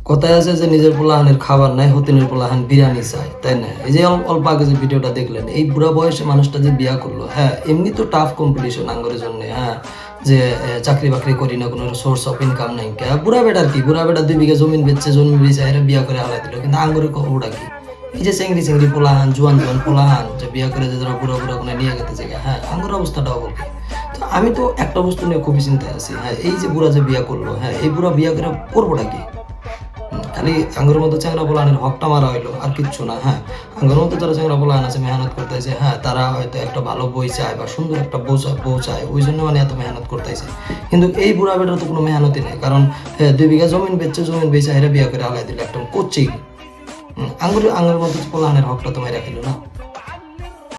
কথায় আছে যে নিজের পোলাহানের খাবার নাই, হতিনের পোলাহান বিরিয়ানি চায়, তাই না? এই যে অল্প আগে যে ভিডিওটা দেখলেন, এই বুড়া বয়সে মানুষটা যে বিয়া করলো, হ্যাঁ এমনি তো টাফ কম্পিটিশন আঙ্গরের জন্য, হ্যাঁ যে চাকরি বাকরি করি না, কোনো সোর্স অফ ইনকাম নাই, বুড়া বেটার কি, বুড়া বেটা 2 বিঘা জমিন বেচছে, জমি বেচে এরা বিয়া করে হালাই দিল, কিন্তু আঙ্গরের ওটা কি? এই যে চেংড়ি চেংড়ি পোলাহান, জোয়ান জোয়ান পোলাহান যে বিয়া করে যে যারা বুড়া বুড়া কোনো নিয়ে গেতে জায়গা, হ্যাঁ আঙ্গরের অবস্থাটাও বলবে। তো আমি তো একটা বস্তু নিয়ে খুবই চিন্তায় আছি, হ্যাঁ এই যে বুড়া যে বিয়া করলো, হ্যাঁ এই বুড়া বিয়া করে করবোটা কি? খালি আঙ্গুরের মতো চ্যাংরা পোলাহানের হকটা মারা হইলো, আর কিচ্ছু না। হ্যাঁ আঙ্গুরের মতো যারা চ্যাংরা পোলাহান আছে, মেহনত করতেছে, হ্যাঁ তারা হয়তো একটা ভালো বই চায় বা সুন্দর একটা বউ চায়, ওই জন্য মানে এত মেহনত করতেছে। কিন্তু এই বুড়া বেটার তো কোনো মেহনতই নেই, কারণ 2 বিঘা জমিন বেচছে, জমিন বেচে এরা বিয়া করে আলাই দিল, একটা করছেই। আঙ্গুরের মতো পোলাহানের হকটা তো মেরা খেলো না।